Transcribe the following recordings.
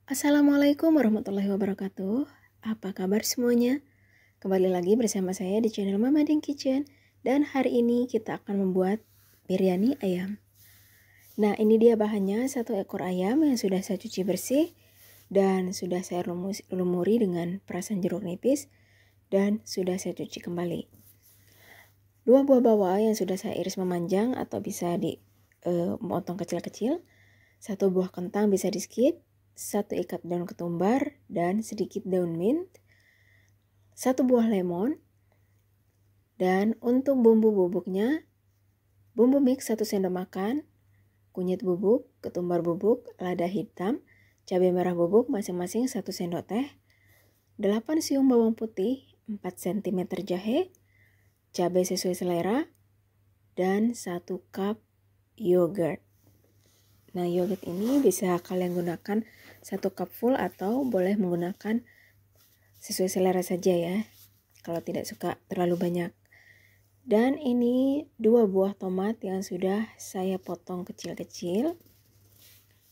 Assalamualaikum warahmatullahi wabarakatuh. Apa kabar semuanya? Kembali lagi bersama saya di channel Mama Ding Kitchen. Dan hari ini kita akan membuat biryani ayam. Nah, ini dia bahannya: 1 ekor ayam yang sudah saya cuci bersih dan sudah saya lumuri dengan perasan jeruk nipis dan sudah saya cuci kembali. 2 buah bawang yang sudah saya iris memanjang atau bisa dipotong kecil-kecil. 1 buah kentang bisa di skip. 1 ikat daun ketumbar dan sedikit daun mint, 1 buah lemon, dan untuk bumbu bubuknya, bumbu mix 1 sendok makan, kunyit bubuk, ketumbar bubuk, lada hitam, cabai merah bubuk masing-masing 1 sendok teh, 8 siung bawang putih, 4 cm jahe, cabai sesuai selera, dan 1 cup yogurt. Nah, yogurt ini bisa kalian gunakan 1 cup full atau boleh menggunakan sesuai selera saja ya, kalau tidak suka terlalu banyak. Dan ini 2 buah tomat yang sudah saya potong kecil-kecil.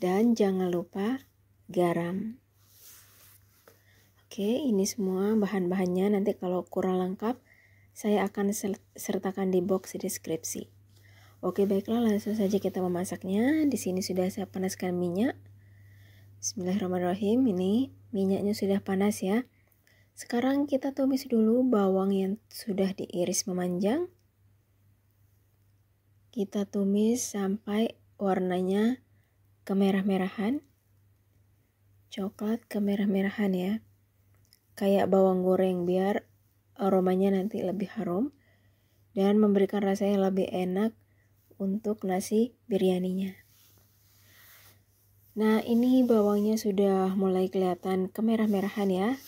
Dan jangan lupa garam. Oke, ini semua bahan-bahannya. Nanti kalau kurang lengkap, saya akan sertakan di box deskripsi. Oke, baiklah, langsung saja kita memasaknya. Di sini sudah saya panaskan minyak. Bismillahirrahmanirrahim. Ini minyaknya sudah panas ya. Sekarang kita tumis dulu bawang yang sudah diiris memanjang. Kita tumis sampai warnanya kemerah-merahan. Coklat kemerah-merahan ya. Kayak bawang goreng, biar aromanya nanti lebih harum dan memberikan rasa yang lebih enak untuk nasi biryaninya. Nah, ini bawangnya sudah mulai kelihatan kemerah-merahan ya.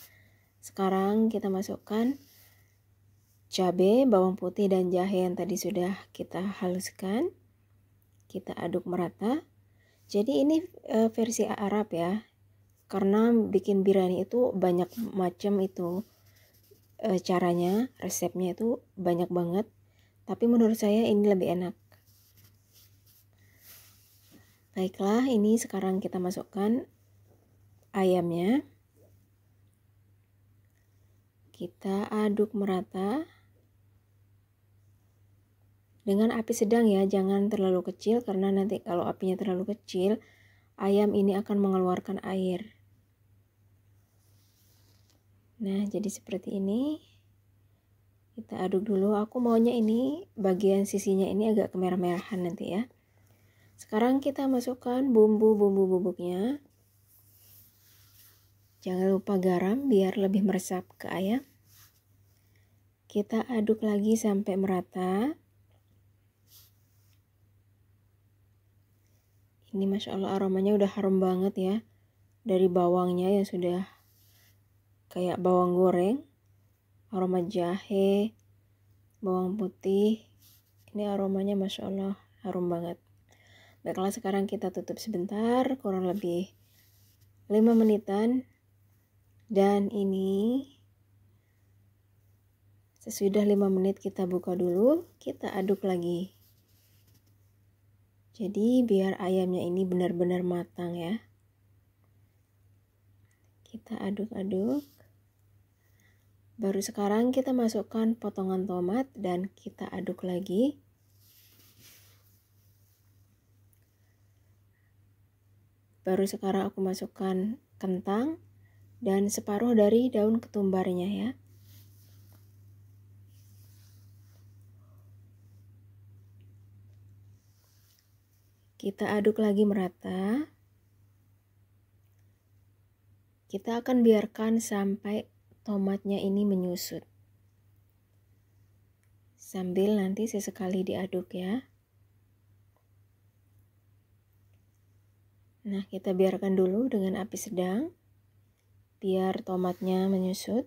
Sekarang kita masukkan cabai, bawang putih, dan jahe yang tadi sudah kita haluskan. Kita aduk merata. Jadi ini versi Arab ya. Karena bikin biryani itu banyak macam itu caranya, resepnya itu banyak banget. Tapi menurut saya ini lebih enak. Baiklah, ini sekarang kita masukkan ayamnya. Kita aduk merata. Dengan api sedang ya, jangan terlalu kecil karena nanti kalau apinya terlalu kecil, ayam ini akan mengeluarkan air. Nah, jadi seperti ini. Kita aduk dulu. Aku maunya ini bagian sisinya ini agak kemerah-merahan nanti ya. Sekarang kita masukkan bumbu-bumbu bubuknya. Jangan lupa garam biar lebih meresap ke ayam. Kita aduk lagi sampai merata. Ini Masya Allah aromanya udah harum banget ya. Dari bawangnya yang sudah kayak bawang goreng. Aroma jahe, bawang putih. Ini aromanya Masya Allah harum banget. Baiklah, sekarang kita tutup sebentar, kurang lebih 5 menitan. Dan ini sesudah 5 menit kita buka dulu, kita aduk lagi. Jadi biar ayamnya ini benar-benar matang ya. Kita aduk-aduk. Baru sekarang kita masukkan potongan tomat dan kita aduk lagi. Baru sekarang aku masukkan kentang dan separuh dari daun ketumbarnya ya. Kita aduk lagi merata. Kita akan biarkan sampai tomatnya ini menyusut. Sambil nanti sesekali diaduk ya. Nah, kita biarkan dulu dengan api sedang biar tomatnya menyusut.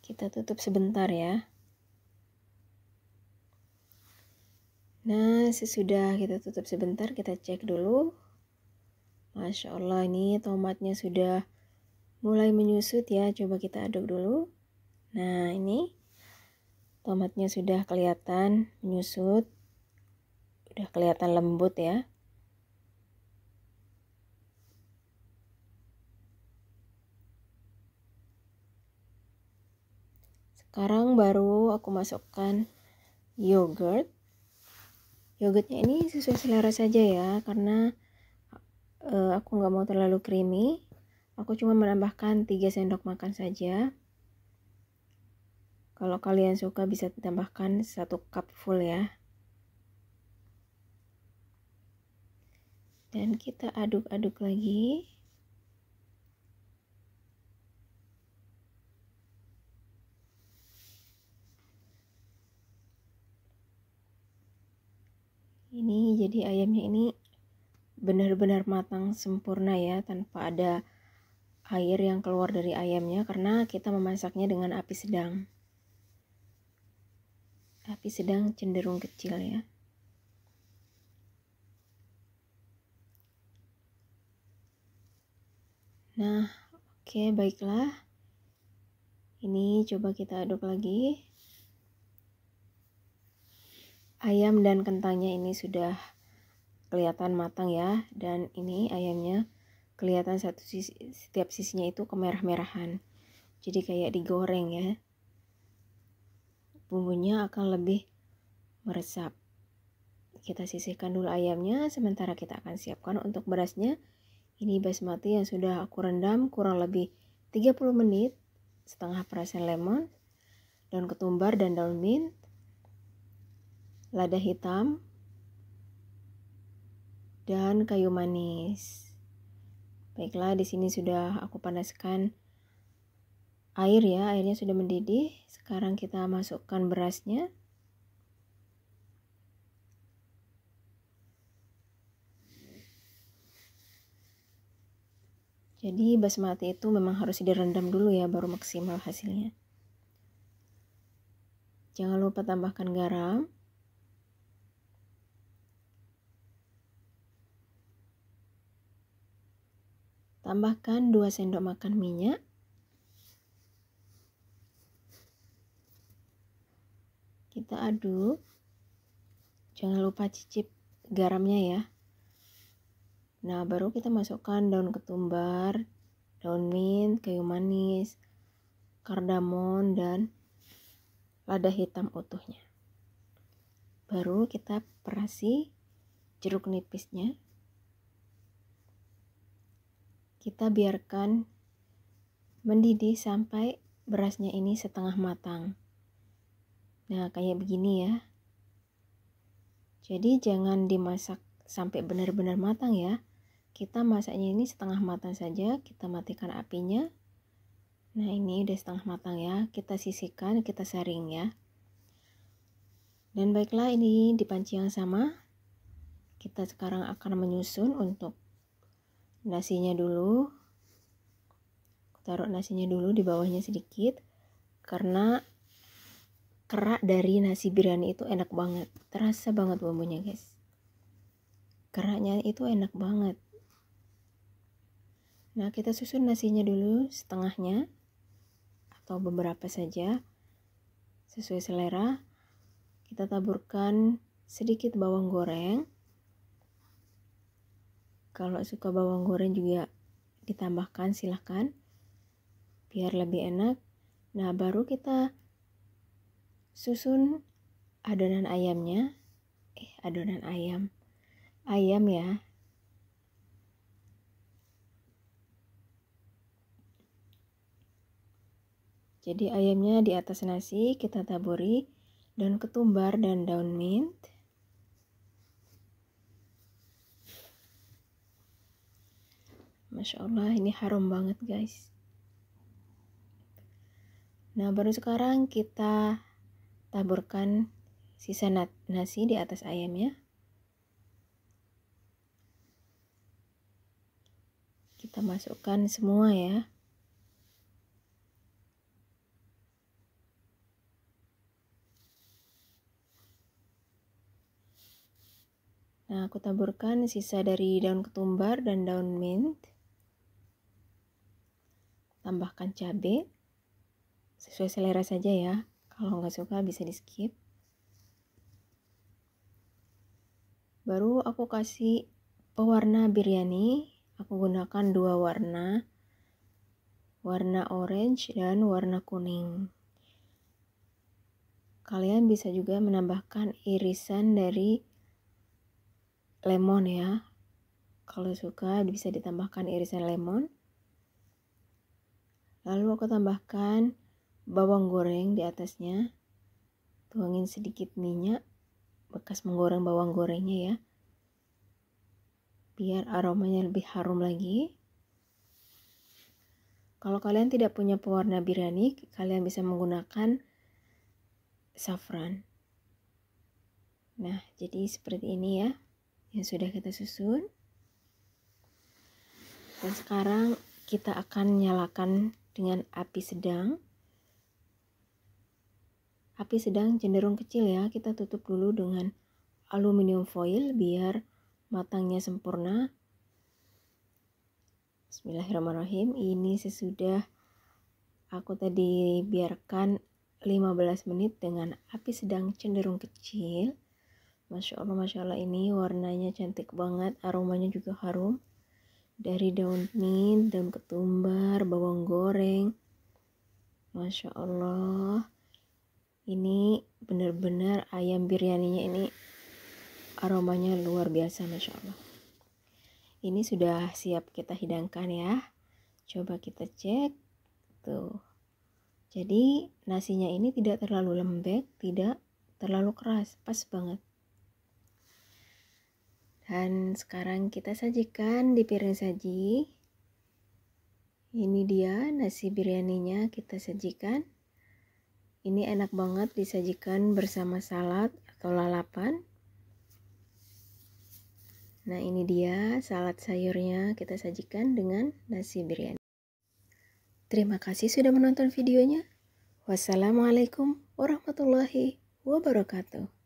Kita tutup sebentar ya. Nah, sesudah kita tutup sebentar, kita cek dulu. Masya Allah, ini tomatnya sudah mulai menyusut ya. Coba kita aduk dulu. Nah, ini tomatnya sudah kelihatan menyusut. Udah kelihatan lembut ya. Sekarang baru aku masukkan yogurt. Yogurtnya ini sesuai selera saja ya, karena aku nggak mau terlalu creamy. Aku cuma menambahkan 3 sendok makan saja. Kalau kalian suka bisa ditambahkan 1 cup full ya. Dan kita aduk-aduk lagi. Ini jadi ayamnya ini benar-benar matang sempurna ya, tanpa ada air yang keluar dari ayamnya karena kita memasaknya dengan api sedang. Api sedang cenderung kecil ya. Nah, oke, baiklah. Ini coba kita aduk lagi. Ayam dan kentangnya ini sudah kelihatan matang ya, dan ini ayamnya kelihatan setiap sisinya itu kemerah-merahan. Jadi kayak digoreng ya. Bumbunya akan lebih meresap. Kita sisihkan dulu ayamnya, sementara kita akan siapkan untuk berasnya. Ini basmati yang sudah aku rendam kurang lebih 30 menit, setengah perasan lemon, daun ketumbar dan daun mint, lada hitam, dan kayu manis. Baiklah, di sini sudah aku panaskan air ya, airnya sudah mendidih. Sekarang kita masukkan berasnya. Jadi basmati itu memang harus direndam dulu ya, baru maksimal hasilnya. Jangan lupa tambahkan garam. Tambahkan 2 sendok makan minyak. Kita aduk. Jangan lupa cicip garamnya ya. Nah, baru kita masukkan daun ketumbar, daun mint, kayu manis, kardamon, dan lada hitam utuhnya. Baru kita perasi jeruk nipisnya. Kita biarkan mendidih sampai berasnya ini setengah matang. Nah, kayak begini ya. Jadi jangan dimasak sampai benar-benar matang ya. Kita masaknya ini setengah matang saja, kita matikan apinya. Nah, ini udah setengah matang ya. Kita sisihkan, kita saring ya. Dan baiklah, ini di panci yang sama. Kita sekarang akan menyusun untuk nasinya dulu. Taruh nasinya dulu di bawahnya sedikit, karena kerak dari nasi biryani itu enak banget. Terasa banget bumbunya guys. Keraknya itu enak banget. Nah, kita susun nasinya dulu setengahnya atau beberapa saja sesuai selera. Kita taburkan sedikit bawang goreng. Kalau suka bawang goreng juga ditambahkan, silahkan biar lebih enak. Nah, baru kita susun adonan ayamnya. Adonan ayam ya. Jadi ayamnya di atas nasi, kita taburi daun ketumbar dan daun mint. Masya Allah, ini harum banget guys. Nah, baru sekarang kita taburkan sisa nasi di atas ayamnya. Kita masukkan semua ya. Nah, aku taburkan sisa dari daun ketumbar dan daun mint. Tambahkan cabai sesuai selera saja ya. Kalau nggak suka bisa di skip. Baru aku kasih pewarna biryani. Aku gunakan 2 warna. Warna orange dan warna kuning. Kalian bisa juga menambahkan irisan dari lemon ya. Kalau suka bisa ditambahkan irisan lemon. Lalu aku tambahkan bawang goreng di atasnya. Tuangin sedikit minyak bekas menggoreng bawang gorengnya ya. Biar aromanya lebih harum lagi. Kalau kalian tidak punya pewarna biryani, kalian bisa menggunakan saffron. Nah, jadi seperti ini ya yang sudah kita susun. Dan sekarang kita akan nyalakan dengan api sedang. Api sedang cenderung kecil ya, kita tutup dulu dengan aluminium foil biar matangnya sempurna. Bismillahirrahmanirrahim. Ini sesudah aku tadi biarkan 15 menit dengan api sedang cenderung kecil. Masya Allah ini warnanya cantik banget, aromanya juga harum. Dari daun mint, daun ketumbar, bawang goreng. Masya Allah. Ini benar-benar ayam biryaninya ini aromanya luar biasa, Masya Allah. Ini sudah siap kita hidangkan ya. Coba kita cek. Tuh. Jadi nasinya ini tidak terlalu lembek, tidak terlalu keras, pas banget. Dan sekarang kita sajikan di piring saji. Ini dia nasi biryaninya kita sajikan. Ini enak banget disajikan bersama salad atau lalapan. Nah, ini dia salad sayurnya kita sajikan dengan nasi biryani. Terima kasih sudah menonton videonya. Wassalamualaikum warahmatullahi wabarakatuh.